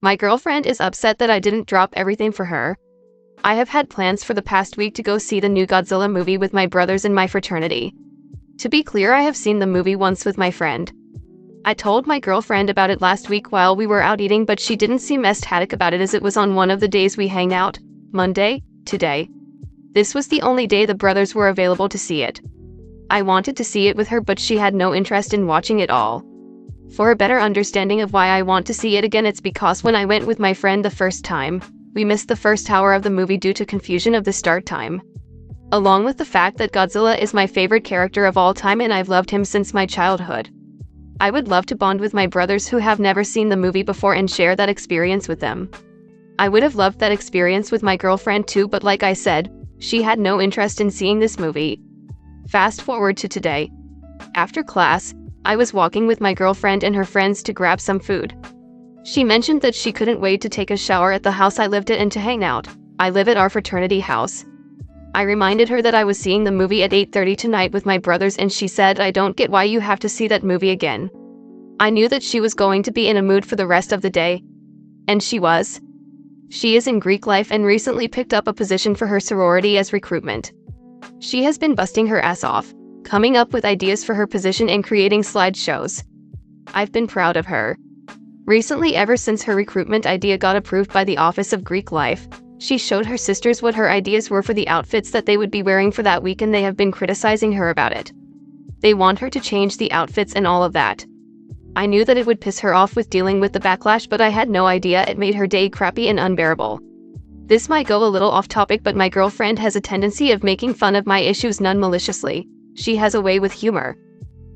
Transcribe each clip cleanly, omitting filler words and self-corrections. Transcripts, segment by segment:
My girlfriend is upset that I didn't drop everything for her. I have had plans for the past week to go see the new Godzilla movie with my brothers in my fraternity. To be clear, I have seen the movie once with my friend. I told my girlfriend about it last week while we were out eating, but she didn't seem ecstatic about it as it was on one of the days we hang out, Monday, today. This was the only day the brothers were available to see it. I wanted to see it with her, but she had no interest in watching it all. For a better understanding of why I want to see it again, it's because when I went with my friend the first time, we missed the first hour of the movie due to confusion of the start time. Along with the fact that Godzilla is my favorite character of all time and I've loved him since my childhood. I would love to bond with my brothers who have never seen the movie before and share that experience with them. I would have loved that experience with my girlfriend too, but like I said, she had no interest in seeing this movie. Fast forward to today. After class, I was walking with my girlfriend and her friends to grab some food. She mentioned that she couldn't wait to take a shower at the house I lived at and to hang out. I live at our fraternity house. I reminded her that I was seeing the movie at 8:30 tonight with my brothers, and she said, "I don't get why you have to see that movie again." I knew that she was going to be in a mood for the rest of the day. And she was. She is in Greek life and recently picked up a position for her sorority as recruitment. She has been busting her ass off, coming up with ideas for her position and creating slideshows. I've been proud of her. Recently, ever since her recruitment idea got approved by the Office of Greek Life, she showed her sisters what her ideas were for the outfits that they would be wearing for that week, and they have been criticizing her about it. They want her to change the outfits and all of that. I knew that it would piss her off with dealing with the backlash, but I had no idea it made her day crappy and unbearable. This might go a little off topic, but my girlfriend has a tendency of making fun of my issues non-maliciously. She has a way with humor.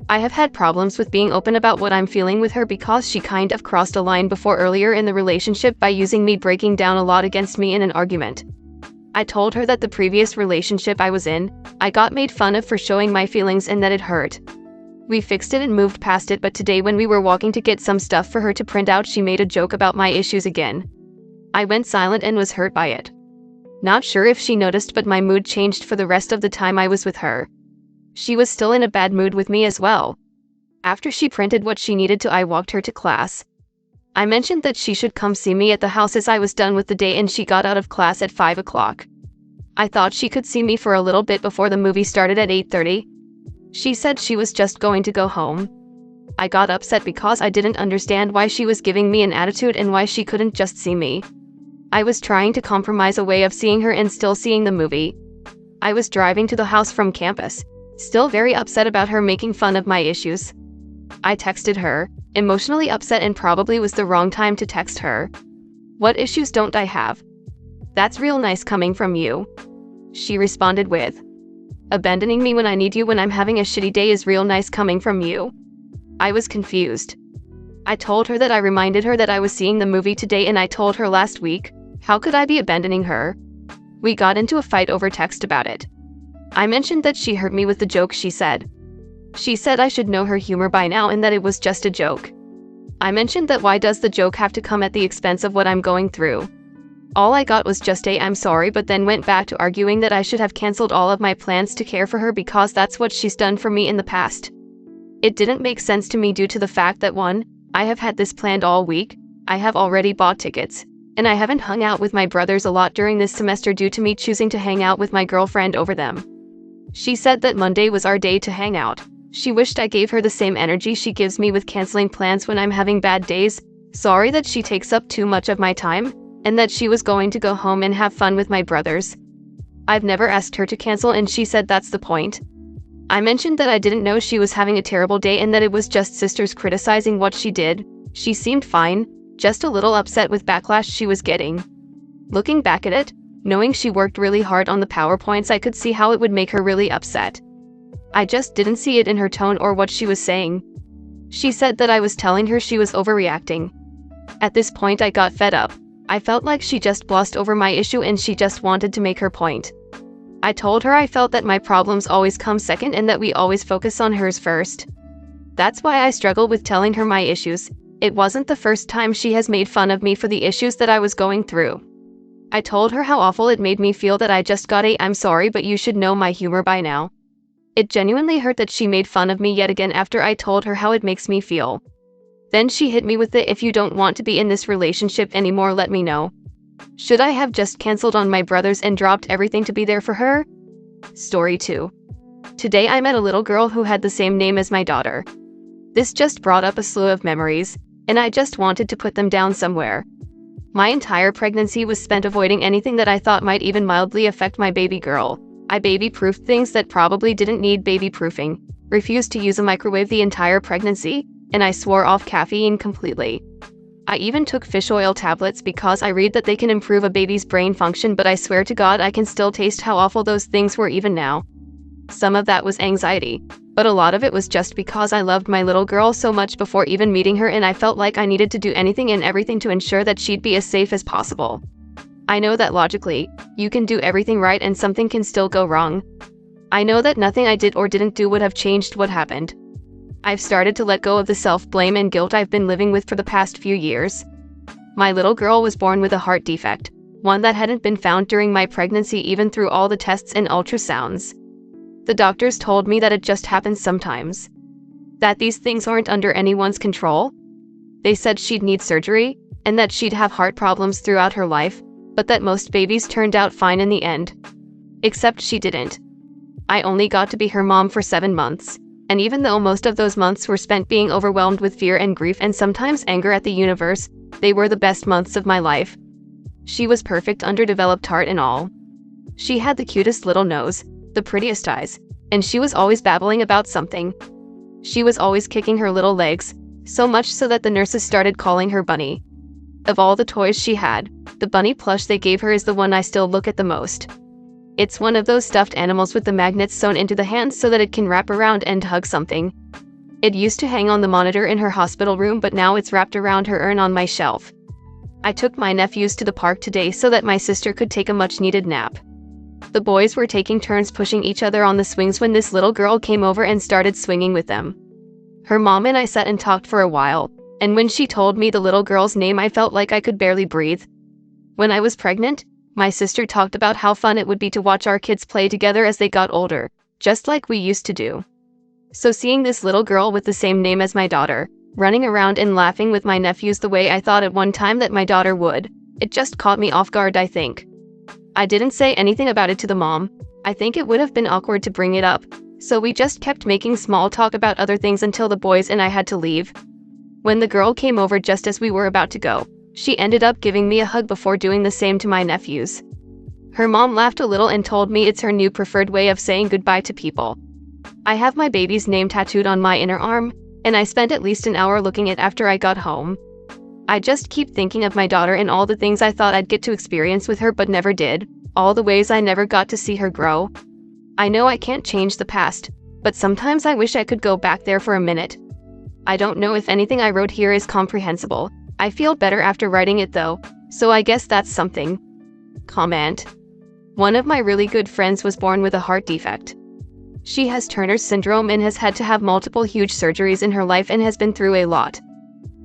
I have had problems with being open about what I'm feeling with her because she kind of crossed a line before earlier in the relationship by using me breaking down a lot against me in an argument. I told her that the previous relationship I was in, I got made fun of for showing my feelings and that it hurt. We fixed it and moved past it, but today when we were walking to get some stuff for her to print out, she made a joke about my issues again. I went silent and was hurt by it. Not sure if she noticed, but my mood changed for the rest of the time I was with her. She was still in a bad mood with me as well. After she printed what she needed to, I walked her to class. I mentioned that she should come see me at the house as I was done with the day, and she got out of class at 5 o'clock. I thought she could see me for a little bit before the movie started at 8:30. She said she was just going to go home. I got upset because I didn't understand why she was giving me an attitude and why she couldn't just see me. I was trying to compromise a way of seeing her and still seeing the movie. I was driving to the house from campus, still very upset about her making fun of my issues. I texted her, emotionally upset, and probably was the wrong time to text her. "What issues don't I have? That's real nice coming from you." She responded with, "Abandoning me when I need you when I'm having a shitty day is real nice coming from you." I was confused. I told her that I reminded her that I was seeing the movie today, and I told her last week, how could I be abandoning her? We got into a fight over text about it. I mentioned that she hurt me with the joke she said. She said I should know her humor by now and that it was just a joke. I mentioned that why does the joke have to come at the expense of what I'm going through? All I got was just a "I'm sorry," but then went back to arguing that I should have canceled all of my plans to care for her because that's what she's done for me in the past. It didn't make sense to me due to the fact that 1, I have had this planned all week, I have already bought tickets, and I haven't hung out with my brothers a lot during this semester due to me choosing to hang out with my girlfriend over them. She said that Monday was our day to hang out. She wished I gave her the same energy she gives me with canceling plans when I'm having bad days, sorry that she takes up too much of my time, and that she was going to go home and have fun with my brothers. I've never asked her to cancel, and she said that's the point. I mentioned that I didn't know she was having a terrible day and that it was just sisters criticizing what she did. She seemed fine, just a little upset with backlash she was getting. Looking back at it, knowing she worked really hard on the PowerPoints, I could see how it would make her really upset. I just didn't see it in her tone or what she was saying. She said that I was telling her she was overreacting. At this point I got fed up. I felt like she just glossed over my issue and she just wanted to make her point. I told her I felt that my problems always come second and that we always focus on hers first. That's why I struggle with telling her my issues. It wasn't the first time she has made fun of me for the issues that I was going through. I told her how awful it made me feel that I just got a "I'm sorry but you should know my humor by now." It genuinely hurt that she made fun of me yet again after I told her how it makes me feel. Then she hit me with the "if you don't want to be in this relationship anymore, let me know." Should I have just canceled on my brothers and dropped everything to be there for her? Story 2. Today I met a little girl who had the same name as my daughter. This just brought up a slew of memories, and I just wanted to put them down somewhere. My entire pregnancy was spent avoiding anything that I thought might even mildly affect my baby girl. I baby-proofed things that probably didn't need baby-proofing, refused to use a microwave the entire pregnancy, and I swore off caffeine completely. I even took fish oil tablets because I read that they can improve a baby's brain function, but I swear to God I can still taste how awful those things were even now. Some of that was anxiety, but a lot of it was just because I loved my little girl so much before even meeting her, and I felt like I needed to do anything and everything to ensure that she'd be as safe as possible. I know that logically, you can do everything right and something can still go wrong. I know that nothing I did or didn't do would have changed what happened. I've started to let go of the self-blame and guilt I've been living with for the past few years. My little girl was born with a heart defect, one that hadn't been found during my pregnancy even through all the tests and ultrasounds. The doctors told me that it just happens sometimes. That these things aren't under anyone's control. They said she'd need surgery, and that she'd have heart problems throughout her life, but that most babies turned out fine in the end. Except she didn't. I only got to be her mom for 7 months. And even though most of those months were spent being overwhelmed with fear and grief and sometimes anger at the universe, they were the best months of my life. She was perfect, underdeveloped heart and all. She had the cutest little nose, the prettiest eyes, and she was always babbling about something. She was always kicking her little legs, so much so that the nurses started calling her Bunny. Of all the toys she had, the bunny plush they gave her is the one I still look at the most. It's one of those stuffed animals with the magnets sewn into the hands so that it can wrap around and hug something. It used to hang on the monitor in her hospital room, but now it's wrapped around her urn on my shelf. I took my nephews to the park today so that my sister could take a much-needed nap. The boys were taking turns pushing each other on the swings when this little girl came over and started swinging with them. Her mom and I sat and talked for a while, and when she told me the little girl's name I felt like I could barely breathe. When I was pregnant, my sister talked about how fun it would be to watch our kids play together as they got older, just like we used to do. So seeing this little girl with the same name as my daughter, running around and laughing with my nephews the way I thought at one time that my daughter would, it just caught me off guard, I think. I didn't say anything about it to the mom. I think it would have been awkward to bring it up, so we just kept making small talk about other things until the boys and I had to leave. When the girl came over just as we were about to go, she ended up giving me a hug before doing the same to my nephews. Her mom laughed a little and told me it's her new preferred way of saying goodbye to people. I have my baby's name tattooed on my inner arm, and I spent at least an hour looking at it after I got home. I just keep thinking of my daughter and all the things I thought I'd get to experience with her but never did, all the ways I never got to see her grow. I know I can't change the past, but sometimes I wish I could go back there for a minute. I don't know if anything I wrote here is comprehensible. I feel better after writing it though, so I guess that's something. Comment. One of my really good friends was born with a heart defect. She has Turner's syndrome and has had to have multiple huge surgeries in her life and has been through a lot.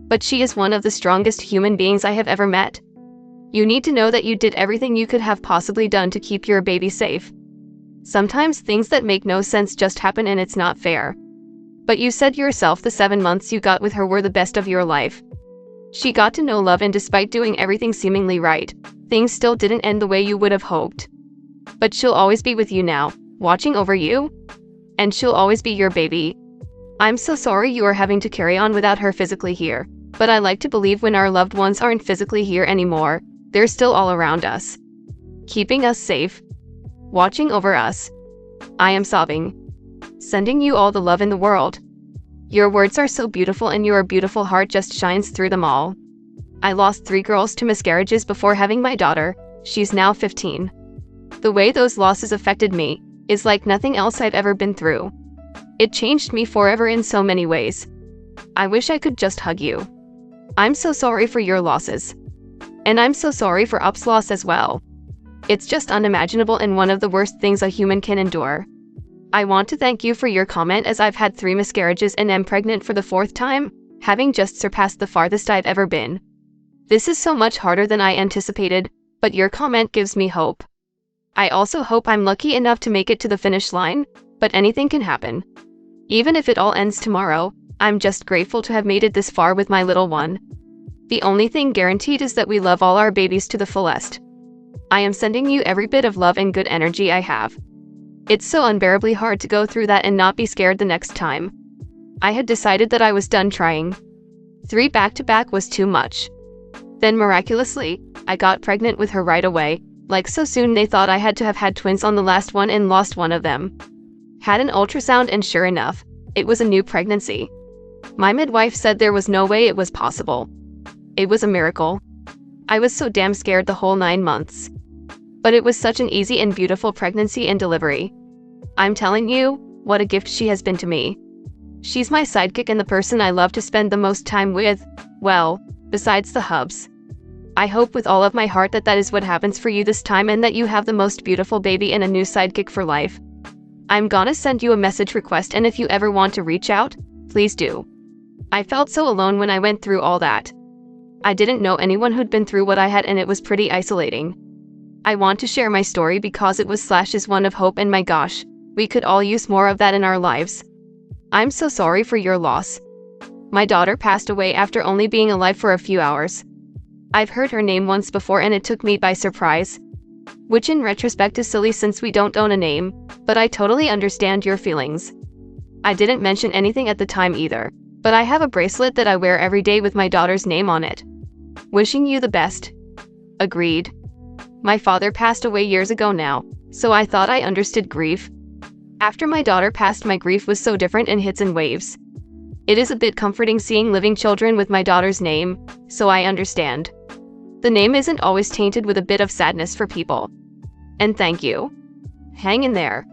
But she is one of the strongest human beings I have ever met. You need to know that you did everything you could have possibly done to keep your baby safe. Sometimes things that make no sense just happen and it's not fair. But you said yourself the 7 months you got with her were the best of your life. She got to know love, and despite doing everything seemingly right, things still didn't end the way you would have hoped. But she'll always be with you now, watching over you. And she'll always be your baby. I'm so sorry you are having to carry on without her physically here, but I like to believe when our loved ones aren't physically here anymore, they're still all around us, keeping us safe, watching over us. I am sobbing. Sending you all the love in the world. Your words are so beautiful and your beautiful heart just shines through them all. I lost 3 girls to miscarriages before having my daughter. She's now 15. The way those losses affected me is like nothing else I've ever been through. It changed me forever in so many ways. I wish I could just hug you. I'm so sorry for your losses. And I'm so sorry for Up's loss as well. It's just unimaginable and one of the worst things a human can endure. I want to thank you for your comment, as I've had 3 miscarriages and am pregnant for the 4th time, having just surpassed the farthest I've ever been. This is so much harder than I anticipated, but your comment gives me hope. I also hope I'm lucky enough to make it to the finish line, but anything can happen. Even if it all ends tomorrow, I'm just grateful to have made it this far with my little one. The only thing guaranteed is that we love all our babies to the fullest. I am sending you every bit of love and good energy I have. It's so unbearably hard to go through that and not be scared the next time. I had decided that I was done trying. 3 back-to-back was too much. Then miraculously, I got pregnant with her right away. Like so soon they thought I had to have had twins on the last one and lost one of them. Had an ultrasound and sure enough, it was a new pregnancy. My midwife said there was no way it was possible. It was a miracle. I was so damn scared the whole 9 months. But it was such an easy and beautiful pregnancy and delivery. I'm telling you, what a gift she has been to me. She's my sidekick and the person I love to spend the most time with, well, besides the hubs. I hope with all of my heart that that is what happens for you this time and that you have the most beautiful baby and a new sidekick for life. I'm gonna send you a message request and if you ever want to reach out, please do. I felt so alone when I went through all that. I didn't know anyone who'd been through what I had and it was pretty isolating. I want to share my story because it was/is one of hope and my gosh, we could all use more of that in our lives. I'm so sorry for your loss. My daughter passed away after only being alive for a few hours. I've heard her name once before and it took me by surprise. Which in retrospect is silly since we don't own a name, but I totally understand your feelings. I didn't mention anything at the time either, but I have a bracelet that I wear every day with my daughter's name on it. Wishing you the best. Agreed. My father passed away years ago now, so I thought I understood grief. After my daughter passed, my grief was so different in hits and waves. It is a bit comforting seeing living children with my daughter's name, so I understand. The name isn't always tainted with a bit of sadness for people. And thank you. Hang in there.